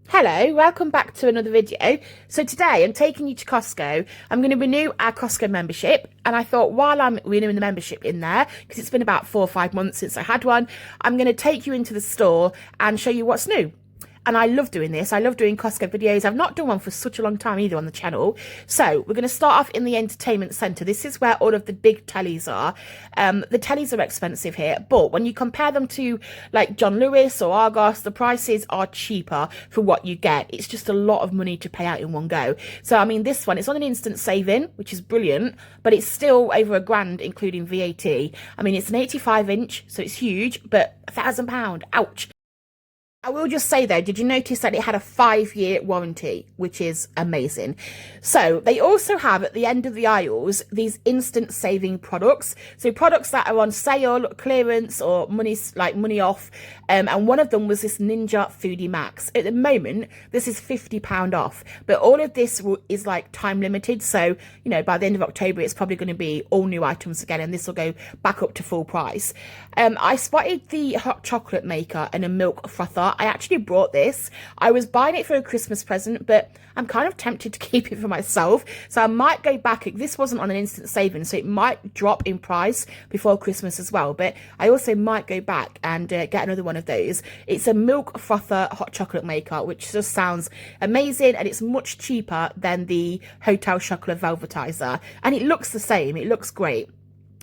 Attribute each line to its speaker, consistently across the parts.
Speaker 1: Hello, welcome back to another video. So today I'm taking you to Costco. I'm going to renew our Costco membership, and I thought while I'm renewing the membership in there, because it's been about 4 or 5 months since I had one, I'm going to take you into the store and show you what's new. And I love doing this. I love doing Costco videos. I've not done one for such a long time either on the channel. So we're going to start off in the entertainment centre. This is where all of the big tellies are. The tellies are expensive here, but when you compare them to like John Lewis or Argos, the prices are cheaper for what you get. It's just a lot of money to pay out in one go. So, I mean, this one, it's on an instant saving, which is brilliant, but it's still over £1,000, including VAT. I mean, it's an 85-inch, so it's huge, but £1,000, ouch. I will just say though, did you notice that it had a 5-year warranty, which is amazing? So they also have at the end of the aisles these instant saving products. So products that are on sale, clearance, or money off. And one of them was this Ninja Foodie Max. At the moment, this is £50 off, but all of this is like time limited. So, you know, by the end of October, it's probably going to be all new items again, and this will go back up to full price. I spotted the hot chocolate maker and a milk frother. I actually brought this. I was buying it for a Christmas present, but I'm kind of tempted to keep it for myself. So I might go back. This wasn't on an instant saving, so it might drop in price before Christmas as well. But I also might go back and get another one of those. It's a milk frother hot chocolate maker, which just sounds amazing, and it's much cheaper than the Hotel Chocolate Velvetizer. And it looks the same. It looks great.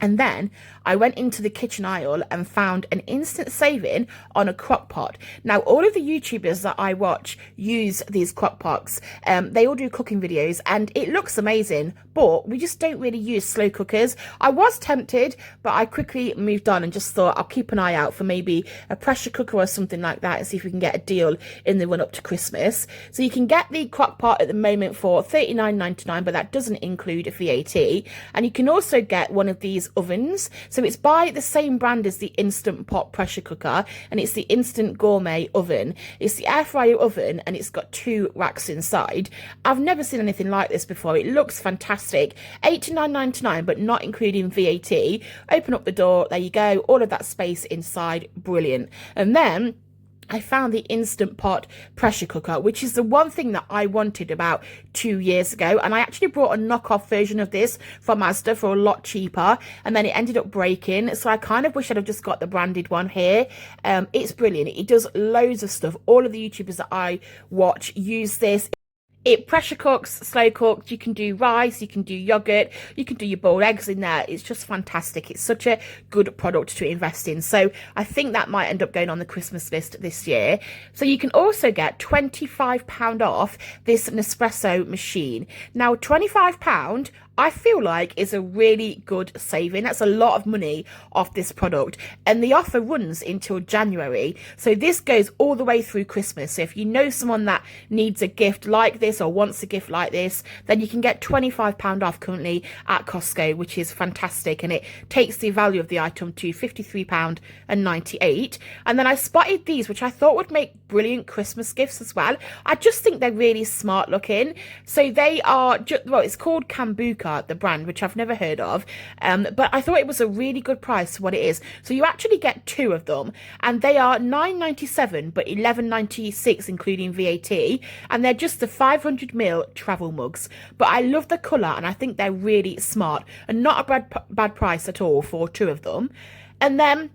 Speaker 1: And then I went into the kitchen aisle and found an instant saving on a crock pot. Now, all of the YouTubers that I watch use these crock pots. They all do cooking videos and it looks amazing, but we just don't really use slow cookers. I was tempted, but I quickly moved on and just thought I'll keep an eye out for maybe a pressure cooker or something like that and see if we can get a deal in the run up to Christmas. So you can get the crock pot at the moment for $39.99, but that doesn't include VAT. And you can also get one of these ovens. So it's by the same brand as the Instant Pot pressure cooker, and it's the Instant Gourmet oven. It's the air fryer oven, and it's got 2 racks inside. I've never seen anything like this before. It looks fantastic. $89.99, but not including VAT. Open up the door, there you go, all of that space inside, brilliant. And then I found the Instant Pot pressure cooker, which is the one thing that I wanted about 2 years ago. And I actually brought a knockoff version of this from Asda for a lot cheaper. And then it ended up breaking. So I kind of wish I'd have just got the branded one here. It's brilliant. It does loads of stuff. All of the YouTubers that I watch use this. It pressure cooks, slow cooked. You can do rice, you can do yogurt, you can do your boiled eggs in there. It's just fantastic. It's such a good product to invest in. So I think that might end up going on the Christmas list this year. So you can also get £25 off this Nespresso machine. Now, £25, I feel like is a really good saving. That's a lot of money off this product. And the offer runs until January. So this goes all the way through Christmas. So if you know someone that needs a gift like this or wants a gift like this, then you can get £25 off currently at Costco, which is fantastic. And it takes the value of the item to £53.98. And then I spotted these, which I thought would make brilliant Christmas gifts as well. I just think they're really smart looking. So they are, well, it's called Kambuka, the brand, which I've never heard of, but I thought it was a really good price for what it is. So you actually get 2 of them, and they are $9.97 but $11.96 including VAT, and they're just the 500ml travel mugs. But I love the colour, and I think they're really smart and not a bad price at all for 2 of them. And then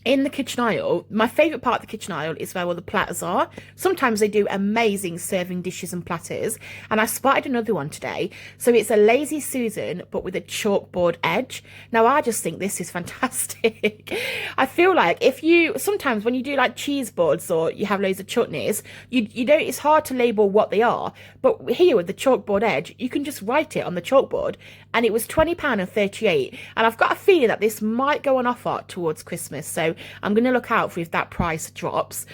Speaker 1: in the kitchen aisle, my favourite part of the kitchen aisle is where all the platters are. Sometimes they do amazing serving dishes and platters, and I spotted another one today. So it's a Lazy Susan, but with a chalkboard edge. Now, I just think this is fantastic. I feel like sometimes when you do like cheese boards or you have loads of chutneys, you don't, it's hard to label what they are. But here with the chalkboard edge, you can just write it on the chalkboard, and it was £20.38. And I've got a feeling that this might go on offer towards Christmas. So I'm going to look out for if that price drops.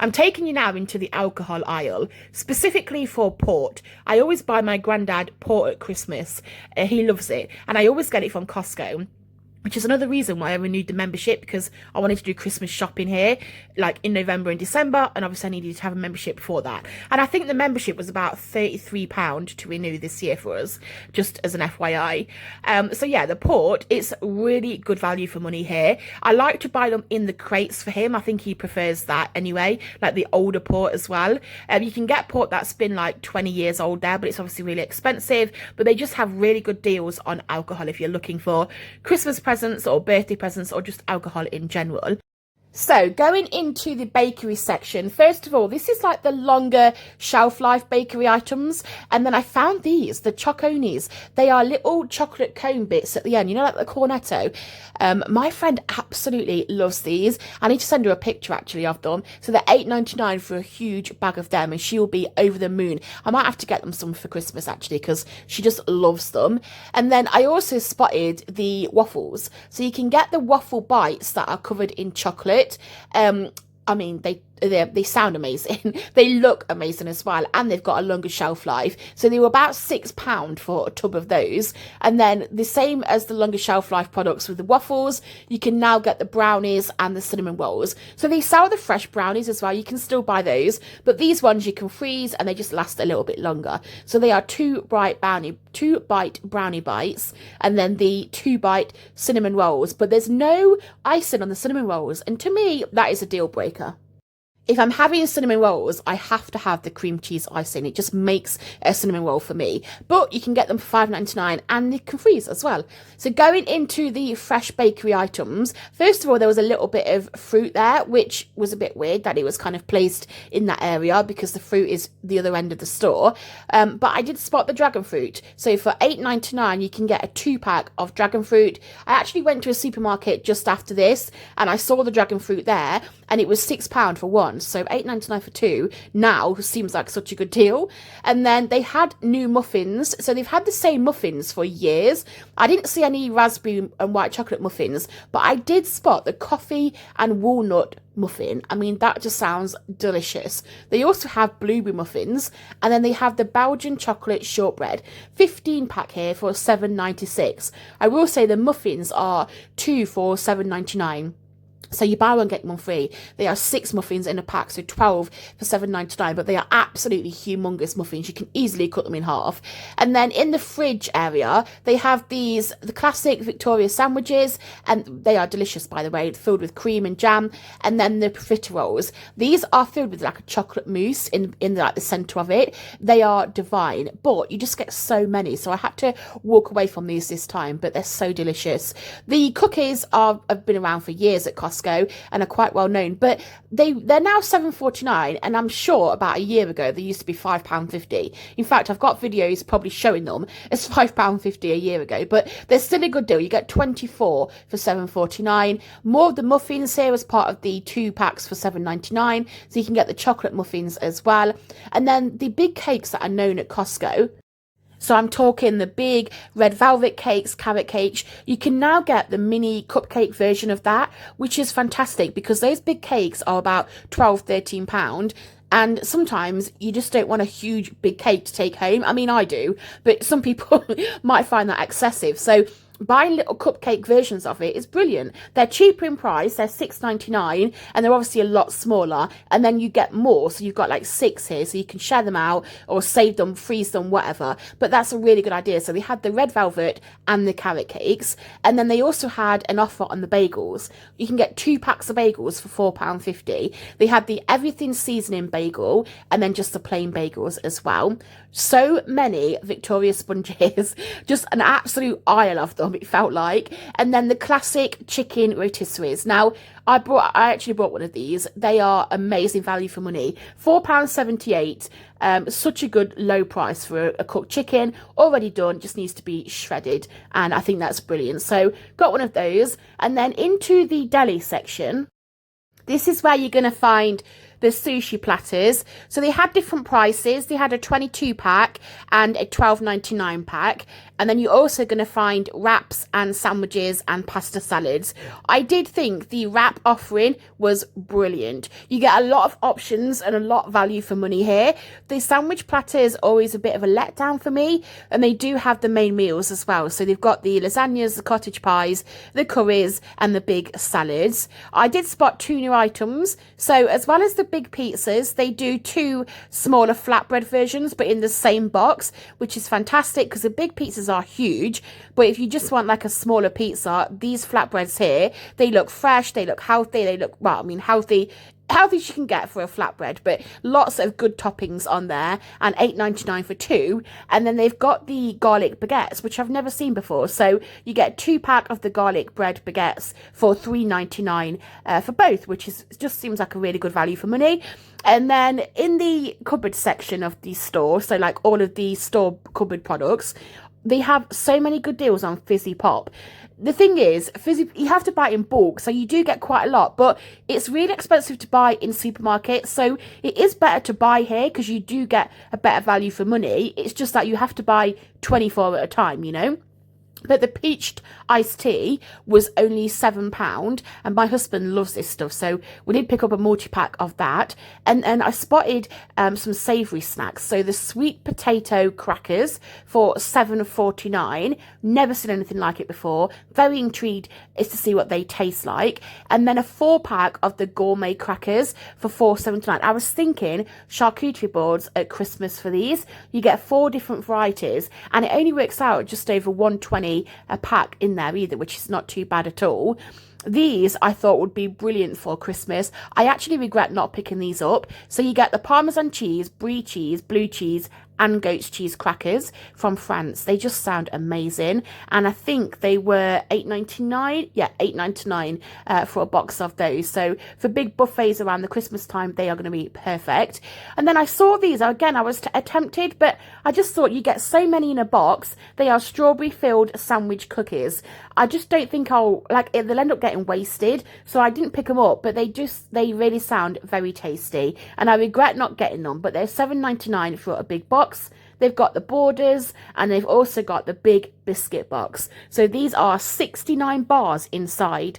Speaker 1: I'm taking you now into the alcohol aisle, specifically for port. I always buy my granddad port at Christmas. He loves it, and I always get it from Costco. which is another reason why I renewed the membership, because I wanted to do Christmas shopping here, like in November and December, and obviously I needed to have a membership before that. And I think the membership was about £33 to renew this year for us, just as an FYI. So yeah, the port, it's really good value for money here. I like to buy them in the crates for him. I think he prefers that anyway, like the older port as well. You can get port that's been like 20 years old there, but it's obviously really expensive. But they just have really good deals on alcohol if you're looking for Christmas presents or birthday presents or just alcohol in general. So going into the bakery section, first of all, this is like the longer shelf life bakery items. And then I found these, the Choconis. They are little chocolate cone bits at the end, you know, like the cornetto. My friend absolutely loves these. I need to send her a picture actually of them. So they're £8.99 for a huge bag of them, and she'll be over the moon. I might have to get them some for Christmas actually, because she just loves them. And then I also spotted the waffles. So you can get the waffle bites that are covered in chocolate. I mean, they sound amazing. They look amazing as well, and they've got a longer shelf life. So they were about £6 for a tub of those. And then the same as the longer shelf life products with the waffles, you can now get the brownies and the cinnamon rolls. So they sell the fresh brownies as well. You can still buy those, but these ones you can freeze and they just last a little bit longer. So they are two bite brownie bites, and then the 2-bite cinnamon rolls. But there's no icing on the cinnamon rolls, and to me that is a deal breaker. If I'm having cinnamon rolls, I have to have the cream cheese icing. It just makes a cinnamon roll for me. But you can get them for £5.99 and they can freeze as well. So going into the fresh bakery items, first of all, there was a little bit of fruit there, which was a bit weird that it was kind of placed in that area because the fruit is the other end of the store. But I did spot the dragon fruit. So for £8.99, you can get a 2-pack of dragon fruit. I actually went to a supermarket just after this and I saw the dragon fruit there, and it was £6 for one. So £8.99 for 2 now seems like such a good deal. And then they had new muffins. So they've had the same muffins for years. I didn't see any raspberry and white chocolate muffins, but I did spot the coffee and walnut muffin. I mean, that just sounds delicious. They also have blueberry muffins, and then they have the Belgian chocolate shortbread, 15-pack here for £7.96. I will say the muffins are 2 for £7.99. So you buy one, get one free. They are 6 muffins in a pack, so 12 for £7.99, but they are absolutely humongous muffins. You can easily cut them in half. And then in the fridge area, they have the classic Victoria sandwiches, and they are delicious, by the way, filled with cream and jam. And then the profiteroles. These are filled with like a chocolate mousse in like the centre of it. They are divine, but you just get so many. So I had to walk away from these this time, but they're so delicious. The cookies have been around for years at Costco and are quite well known, but they're now £7.49, and I'm sure about a year ago they used to be £5.50. In fact, I've got videos probably showing them as £5.50 a year ago, but they're still a good deal. You get 24 for £7.49. More of the muffins here as part of the 2 packs for £7.99, so you can get the chocolate muffins as well. And then the big cakes that are known at Costco, so I'm talking the big red velvet cakes, carrot cakes. You can now get the mini cupcake version of that, which is fantastic because those big cakes are about £12–13. And sometimes you just don't want a huge big cake to take home. I mean, I do, but some people might find that excessive. So buying little cupcake versions of it is brilliant. They're cheaper in price. They're £6.99, and they're obviously a lot smaller. And then you get more. So you've got like 6 here, so you can share them out or save them, freeze them, whatever. But that's a really good idea. So they had the red velvet and the carrot cakes. And then they also had an offer on the bagels. You can get 2 packs of bagels for £4.50. They had the everything seasoning bagel and then just the plain bagels as well. So many Victoria sponges, just an absolute aisle of them, it felt like. And then the classic chicken rotisseries. Now, I actually bought one of these. They are amazing value for money. £4.78. Such a good low price for a cooked chicken, already done, just needs to be shredded, and I think that's brilliant. So got one of those. And then into the deli section, this is where you're going to find the sushi platters. So they had different prices. They had a 22 pack and a 12.99 pack. And then you're also going to find wraps and sandwiches and pasta salads. I did think the wrap offering was brilliant. You get a lot of options and a lot of value for money here. The sandwich platter is always a bit of a letdown for me, and they do have the main meals as well. So they've got the lasagnas, the cottage pies, the curries, and the big salads. I did spot 2 new items. So as well as the big pizzas, they do 2 smaller flatbread versions, but in the same box, which is fantastic because the big pizzas are huge. But if you just want like a smaller pizza, these flatbreads here, they look fresh, they look healthy, they look, well, I mean, healthy as you can get for a flatbread, but lots of good toppings on there, and $8.99 for 2. And then they've got the garlic baguettes, which I've never seen before. So you get 2-pack of the garlic bread baguettes for $3.99 for both, which is just seems like a really good value for money. And then in the cupboard section of the store, so like all of the store cupboard products, they have so many good deals on fizzy pop. The thing is, fizzy, you have to buy it in bulk, so you do get quite a lot, but it's really expensive to buy in supermarkets, so it is better to buy here because you do get a better value for money. It's just that you have to buy 24 at a time, you know. But the peached iced tea was only £7, and my husband loves this stuff, so we did pick up a multi-pack of that. And I spotted some savoury snacks, so the sweet potato crackers for £7.49. Never seen anything like it before. Very intrigued as to see what they taste like. And then a 4-pack of the gourmet crackers for £4.79. I was thinking charcuterie boards at Christmas for these. You get 4 different varieties, and it only works out just over $1.20 a pack in there either, which is not too bad at all. These I thought would be brilliant for Christmas. I actually regret not picking these up. So you get the Parmesan cheese, brie cheese, blue cheese, and goat's cheese crackers from France. They just sound amazing, and I think they were $8.99. Yeah, $8.99 for a box of those. So for big buffets around the Christmas time, they are going to be perfect. And then I saw these again. I was tempted, but I just thought you get so many in a box. They are strawberry filled sandwich cookies. I just don't think I'll like it. They'll end up getting wasted, so I didn't pick them up. But they really sound very tasty, and I regret not getting them. But they're $7.99 for a big box. They've got the borders, and they've also got the big biscuit box. So these are 69 bars inside.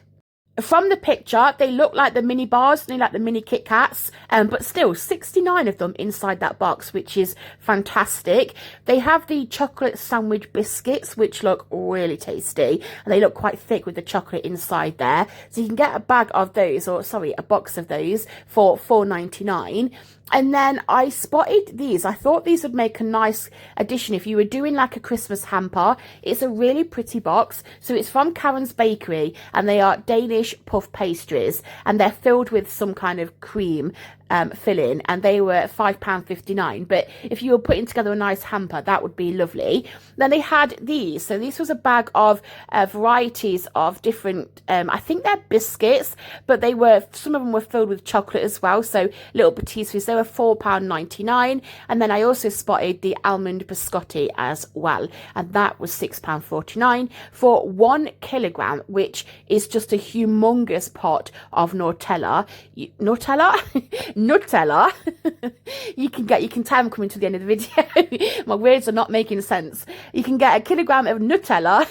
Speaker 1: From the picture, they look like the mini bars, they like the mini Kit Kats, but still 69 of them inside that box, which is fantastic. They have the chocolate sandwich biscuits, which look really tasty, and they look quite thick with the chocolate inside there. So you can get a bag of those, or sorry, a box of those for $4.99. And then I spotted these. I thought these would make a nice addition if you were doing like a Christmas hamper. It's a really pretty box. So it's from Karen's Bakery, and they are Danish puff pastries, and they're filled with some kind of cream filling, and they were £5.59. But if you were putting together a nice hamper, that would be lovely. Then they had these. So this was a bag of varieties of different, I think they're biscuits, but they were, some of them were filled with chocolate as well. So little patisseries, they were £4.99. And then I also spotted the almond biscotti as well, and that was £6.49 for 1 kilogram, which is just a humongous pot of Nutella. Nutella. you can tell I'm coming to the end of the video. My words are not making sense. You can get a kilogram of Nutella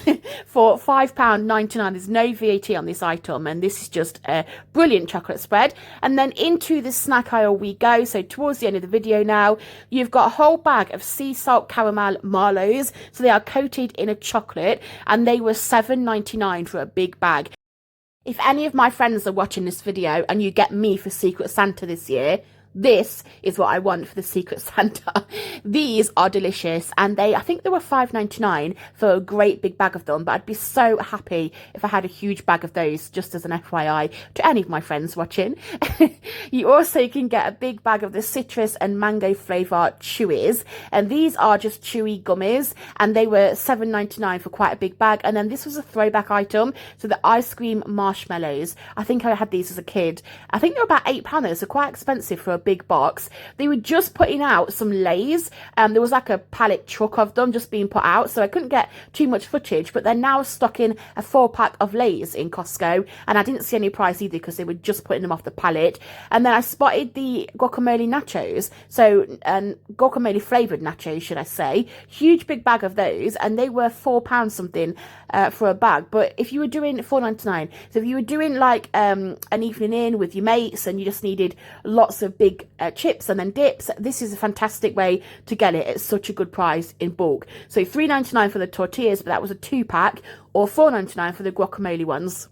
Speaker 1: for £5.99. There's no VAT on this item, and this is just a brilliant chocolate spread. And then into the snack aisle we go. So towards the end of the video now, you've got a whole bag of sea salt caramel Marlows. So they are coated in a chocolate, and they were $7.99 for a big bag. If any of my friends are watching this video and you get me for Secret Santa this year, this is what I want for the Secret Santa. These are delicious, and I think they were $5.99 for a great big bag of them, but I'd be so happy if I had a huge bag of those, just as an FYI to any of my friends watching. You also can get a big bag of the citrus and mango flavour chewies, and these are just chewy gummies, and they were $7.99 for quite a big bag. And then this was a throwback item, so the ice cream marshmallows. I think I had these as a kid. I think they were about £8, so quite expensive for a big box. They were just putting out some Lay's. There was like a pallet truck of them just being put out, so I couldn't get too much footage, but they're now stocking a 4-pack of Lay's in Costco, and I didn't see any price either because they were just putting them off the pallet. And then I spotted the guacamole nachos, so guacamole flavoured nachos, should I say. Huge big bag of those, and they were £4 something for a bag. But if you were doing $4.99, so if you were doing like an evening in with your mates and you just needed lots of big chips and then dips, this is a fantastic way to get it at such a good price in bulk. So $3.99 for the tortillas, but that was a 2-pack, or $4.99 for the guacamole ones.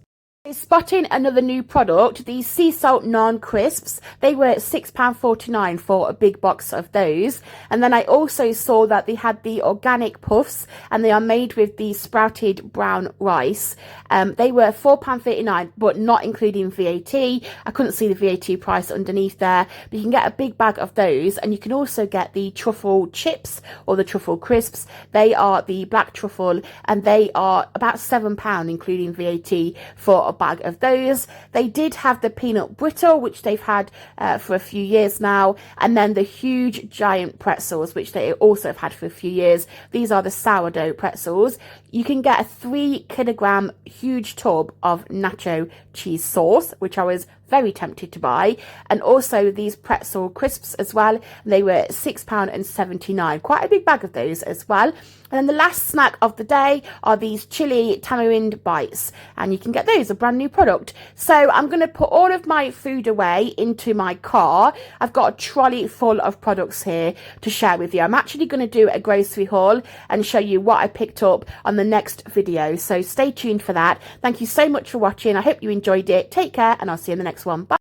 Speaker 1: Spotting another new product, these sea salt naan crisps. They were £6.49 for a big box of those. And then I also saw that they had the organic puffs, and they are made with the sprouted brown rice. They were £4.39, but not including VAT. I couldn't see the VAT price underneath there, but you can get a big bag of those. And you can also get the truffle chips or the truffle crisps. They are the black truffle, and they are about £7 including VAT for a bag of those. They did have the peanut brittle, which they've had for a few years now, and then the huge giant pretzels, which they also have had for a few years. These are the sourdough pretzels. You can get a 3-kilogram huge tub of nacho cheese sauce, which I was very tempted to buy, and also these pretzel crisps as well. They were £6.79, quite a big bag of those as well. And then the last snack of the day are these chili tamarind bites, and you can get those, a brand new product. So I'm going to put all of my food away into my car. I've got a trolley full of products here to share with you. I'm actually going to do a grocery haul and show you what I picked up on the next video, so stay tuned for that. Thank you so much for watching. I hope you enjoyed it. Take care, and I'll see you in the next one. Bye.